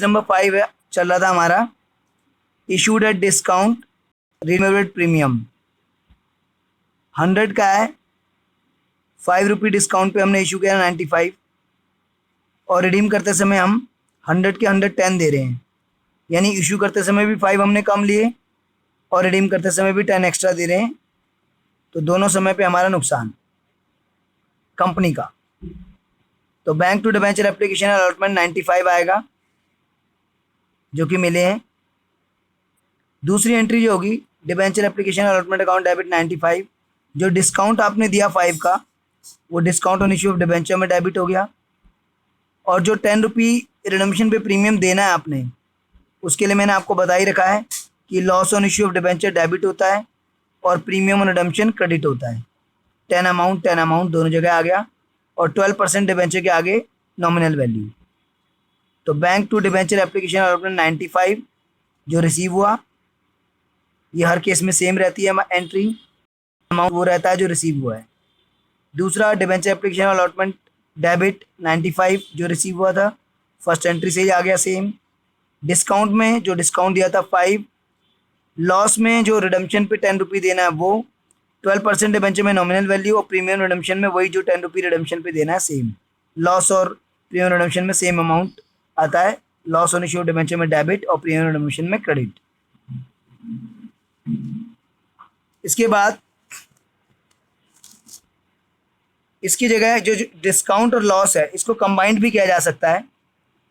Number 5 है, चल रहा था हमारा इशूड एट डिस्काउंट रिमेवर्ड प्रीमियम 100 का है। 5 रुपये डिस्काउंट पे हमने इशू किया 95 और रिडीम करते समय हम 100 के 110 दे रहे हैं, यानी इशू करते समय भी 5 हमने कम लिए और रिडीम करते समय भी 10 एक्स्ट्रा दे रहे हैं, तो दोनों समय पे हमारा नुकसान कंपनी का। तो bank to debenture application allotment 95 आएगा जो कि मिले हैं। दूसरी एंट्री जो होगी debenture application allotment account debit 95, जो डिस्काउंट आपने दिया 5 का वो discount on issue of debenture में डेबिट हो गया, और जो 10 रुपी रिडम्पशन पे प्रीमियम देना है आपने, उसके लिए मैंने आपको बता ही रखा है कि loss on issue of debenture debit होता है और प्रीमियम ऑन रिडम्पशन क्रेडिट होता है। 10 अमाउंट दोनों जगह आ गया और 12% डिबेंचर के आगे नॉमिनल वैल्यू। तो bank to debenture application allotment 95 जो रिसीव हुआ, ये हर केस में सेम रहती है एंट्री, अमाउंट वो रहता है जो रिसीव हुआ है। दूसरा डिबेंचर एप्लीकेशन अलॉटमेंट डेबिट 95 जो रिसीव हुआ था, फर्स्ट एंट्री से ही आ गया सेम। डिस्काउंट में जो डिस्काउंट दिया था 5, लॉस में जो रिडम्पशन पे 10 रुपये देना है वो, 12% डिबेंचर में नॉमिनल वैल्यू और प्रीमियम रिडम्पशन में वही जो 10 रुपये रिडम्पशन पे देना है सेम। लॉस और प्रीमियम रिडम्पशन में सेम अमाउंट आता है, लॉस ऑन इशू डिबेंचर में डेबिट और प्रीमियम रिडम्पशन में क्रेडिट। इसके बाद इसकी जगह जो डिस्काउंट और लॉस है इसको कंबाइंड भी किया जा सकता है,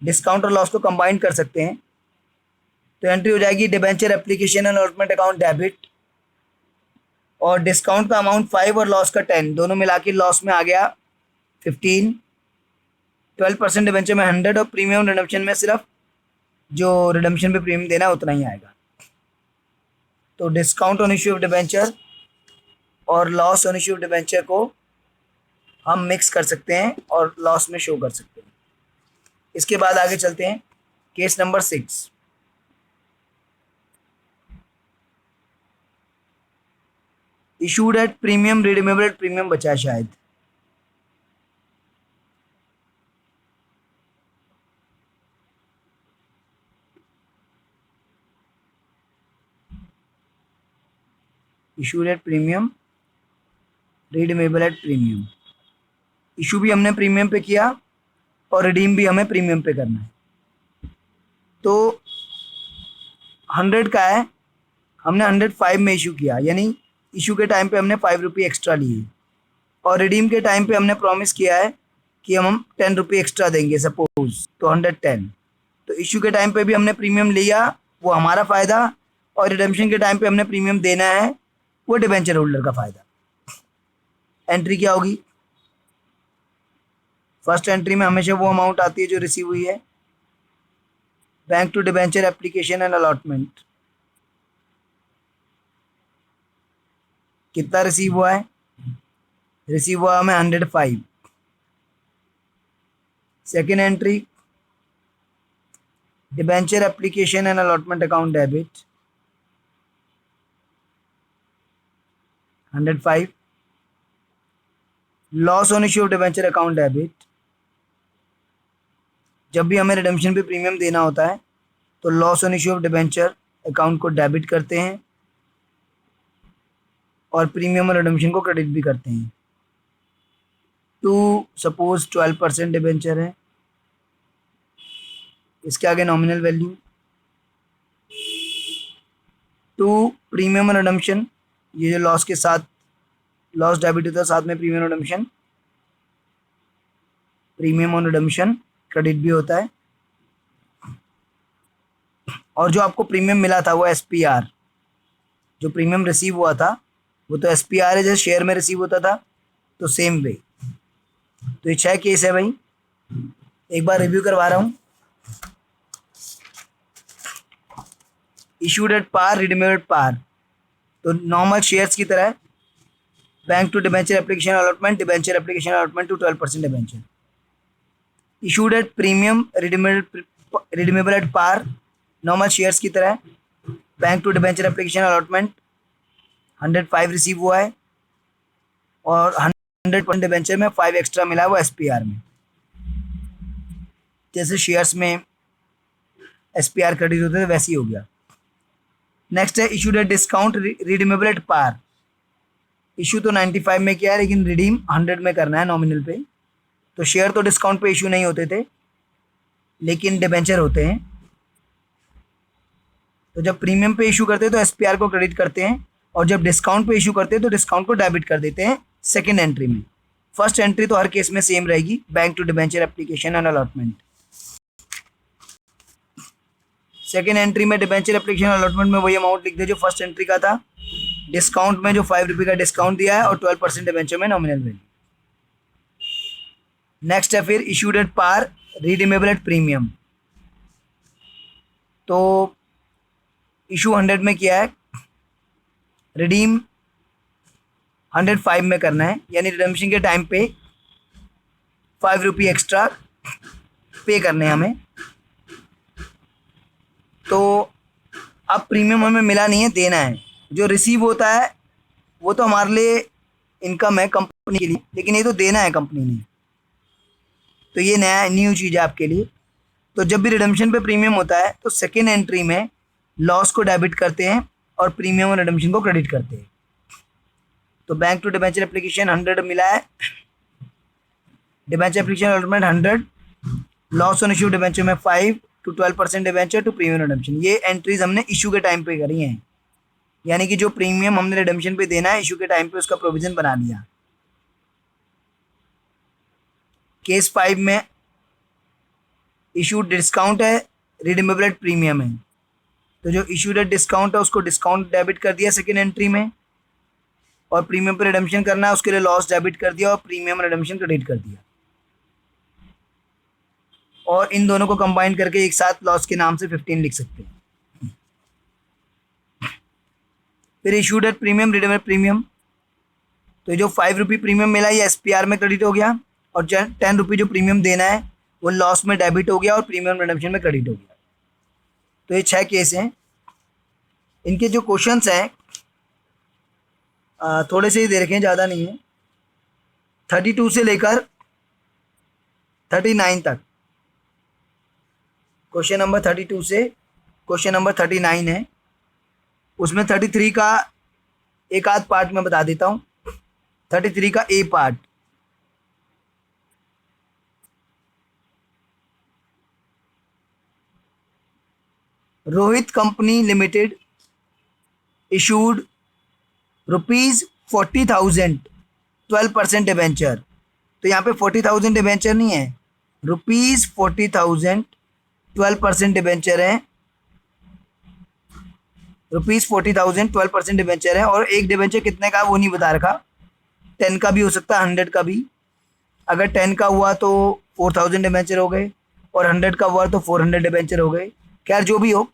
डिस्काउंट और लॉस को कंबाइंड कर सकते हैं। तो एंट्री हो जाएगी debenture application and allotment account debit, और डिस्काउंट का अमाउंट 5 और लॉस का 10 दोनों मिला के लॉस में आ गया 15, 12% डिबेंचर में 100 और प्रीमियम रिडम्पशन में सिर्फ जो रिडम्पशन पे प्रीमियम देना है उतना ही आएगा। तो discount on issue of debenture और loss on issue of debenture को हम मिक्स कर सकते हैं और लॉस में शो कर सकते हैं। इसके बाद आगे चलते हैं, case number 6। Issued at premium redeemable at premium बचा है शायद, issued at premium redeemable at premium. Issue भी हमने प्रीमियम पे किया और रिडीम भी हमें प्रीमियम पे करना है। तो 100 का है, हमने 105 में इशू किया, यानी इशू के टाइम पे हमने 5 रुपये एक्स्ट्रा लिए, और रिडीम के टाइम पे हमने प्रॉमिस किया है कि हम 10 रुपये एक्स्ट्रा देंगे सपोज, तो 110। तो इशू के टाइम पे भी हमने प्रीमियम लिया, वो हमारा फ़ायदा, और रिडम्पशन के टाइम पे हमने प्रीमियम देना है, वो डिबेंचर होल्डर का फ़ायदा। एंट्री क्या होगी? फर्स्ट एंट्री में हमेशा वो अमाउंट आती है जो रिसीव हुई है। Bank to debenture application and allotment, कितना रिसीव हुआ है? रिसीव हुआ हमें 105। Second entry debenture application and allotment account debit 105, loss on issue of debenture account debit, जब भी हमें रिडम्पशन पे प्रीमियम देना होता है तो loss on issue of debenture account को डेबिट करते हैं और प्रीमियम और रिडम्पशन को क्रेडिट भी करते हैं। टू सपोज 12% डिबेंचर है, इसके आगे नॉमिनल वैल्यू, टू प्रीमियम और रिडम्पशन, ये जो लॉस के साथ लॉस डेबिट होता है साथ में प्रीमियम रिडम्पशन, प्रीमियम और रिडम्पशन क्रेडिट भी होता है। और जो आपको प्रीमियम मिला था वो एसपीआर, जो प्रीमियम रिसीव हुआ था वो तो एसपीआर है, जैसे शेयर में रिसीव होता था, तो सेम वे। तो ये 6 केस है भाई, एक बार रिव्यू करवा रहा हूँ। Issued at par, redeemable at par, तो नॉर्मल शेयर्स की तरह bank to debenture application allotment, debenture application allotment to 12% debenture. Issued at premium redeemable at par, normal shares की तरह bank to debenture application allotment 105 receive हुआ है और 100% debenture में 5 extra मिला है वो एसपीआर में। जैसे शेयर्स में SPR क्रेडिट होते थे, वैसे ही हो गया। नेक्स्ट है issued at discount redeemable at par. Issue तो 95 में किया है, लेकिन रिडीम 100 में करना है नॉमिनल पे। तो शेयर तो डिस्काउंट पे इशू नहीं होते थे, लेकिन डिबेंचर होते हैं। तो जब प्रीमियम पे इशू करते हैं तो SPR को क्रेडिट करते हैं, और जब डिस्काउंट पे इशू करते हैं तो डिस्काउंट को डेबिट कर देते हैं सेकेंड एंट्री में। फर्स्ट एंट्री तो हर केस में सेम रहेगी, bank to debenture application and allotment. Second entry में डिबेंचर एप्लीकेशन अलॉटमेंट में वही अमाउंट लिख दे जो फर्स्ट एंट्री का था। डिस्काउंट में जो 5 रुपये का डिस्काउंट दिया है, और 12% डिबेंचर में नॉमिनल वैल्यू। नेक्स्ट है फिर issued at par redeemable at premium. तो इशू 100 में किया है, रिडीम 105 में करना है, यानी रिडम्पशन के टाइम पे 5 रुपये एक्स्ट्रा पे करने हैं हमें। तो अब प्रीमियम हमें मिला नहीं है, देना है। जो रिसीव होता है वो तो हमारे लिए इनकम है कंपनी के लिए, लेकिन ये तो देना है कंपनी ने। तो ये नया न्यू चीज़ है आपके लिए। तो जब भी रिडम्पशन पे प्रीमियम होता है तो सेकेंड एंट्री में लॉस को डेबिट करते हैं और प्रीमियम और रिडम्पशन को क्रेडिट करते हैं। तो बैंक टू डिबेंचर एप्लीकेशन 100 मिला है, debenture application allotment 100, loss on issue debenture में 5 to 12% debenture to premium redemption. ये एंट्रीज हमने इशू के टाइम पे करी हैं, यानी कि जो प्रीमियम हमने रिडम्पशन पे देना है इशू के टाइम पे उसका प्रोविजन बना लिया। केस 5 में इशू डिस्काउंट है, रिडीमेबल एट प्रीमियम है। तो जो इशूड एट डिस्काउंट है उसको डिस्काउंट डेबिट कर दिया सेकेंड एंट्री में, और प्रीमियम पे रिडम्पशन करना है उसके लिए लॉस डेबिट कर दिया और प्रीमियम रिडम्पशन क्रेडिट कर दिया। और इन दोनों को कंबाइन करके एक साथ लॉस के नाम से 15 लिख सकते हैं। फिर issued at premium redeemable premium. तो जो 5 रुपये प्रीमियम मिला ये SPR में क्रेडिट हो गया, और 10 रुपये जो प्रीमियम देना है वो लॉस में डेबिट हो गया और प्रीमियम रिडम्पशन में क्रेडिट हो गया। तो ये 6 केस हैं। इनके जो क्वेश्चंस हैं थोड़े से ही दे रखे हैं, ज़्यादा नहीं है। 32 से लेकर 39 तक, क्वेश्चन नंबर 32 से क्वेश्चन नंबर 39 है। उसमें 33 का एक आध पार्ट मैं बता देता हूँ। 33 का A part, Rohit company limited issued ₹40,000 12% debenture. तो यहाँ पे 40,000 डिबेंचर नहीं है, ₹40,000 12% डिबेंचर है। ₹40,000 12% डिबेंचर है, और एक डिबेंचर कितने का वो नहीं बता रखा। 10 का भी हो सकता है, 100 का भी। अगर 10 का हुआ तो 4,000 डिबेंचर हो गए, और 100 का हुआ तो 400 डिबेंचर हो गए। खैर जो भी हो,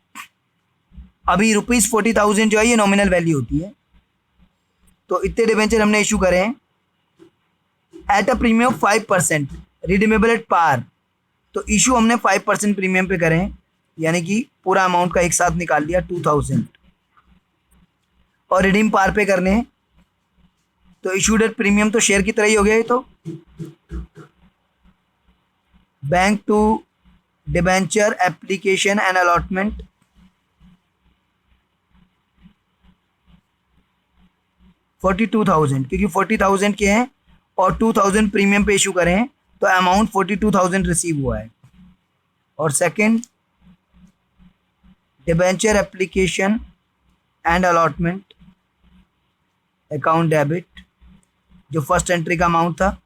अभी ₹40,000 जो है ये नॉमिनल वैल्यू होती है। तो इतने डिबेंचर हमने इशू करे हैं at a premium 5% redeemable at par. तो इशू हमने 5% प्रीमियम पे करें, यानी कि पूरा अमाउंट का एक साथ निकाल लिया 2,000, और रिडीम पार पे करने हैं। तो इशूड एट प्रीमियम तो शेयर की तरह ही हो गया। ये तो bank to debenture application and allotment, $42,000, क्योंकि 40,000 के हैं और 2,000 प्रीमियम पे इशू करें तो अमाउंट 42,000 रिसीव हुआ है। और second debenture application and allotment account debit, जो फर्स्ट एंट्री का अमाउंट था।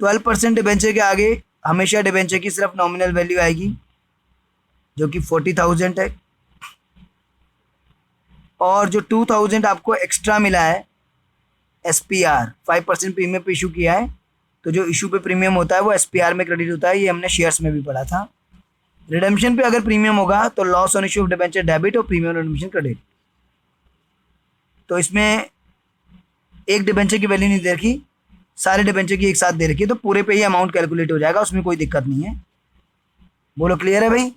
12% डिबेंचर के आगे हमेशा डिबेंचर की सिर्फ नॉमिनल वैल्यू आएगी, जो कि 40,000 है। और जो 2,000 आपको एक्स्ट्रा मिला है SPR 5% प्रीमियम पे इशू किया है, तो जो इशू पे प्रीमियम होता है वो SPR में क्रेडिट होता है। ये हमने शेयर्स में भी पढ़ा था। रिडेम्पशन पे अगर प्रीमियम होगा तो loss on issue of debenture debit और प्रीमियम रिडेम्पशन क्रेडिट। तो इसमें एक डिबेंचर की वैल्यू नहीं दे रखी, सारे डिबेंचर की एक साथ दे रखी है, तो पूरे पे ही अमाउंट कैलकुलेट हो जाएगा, उसमें कोई दिक्कत नहीं है। बोलो क्लियर है भाई?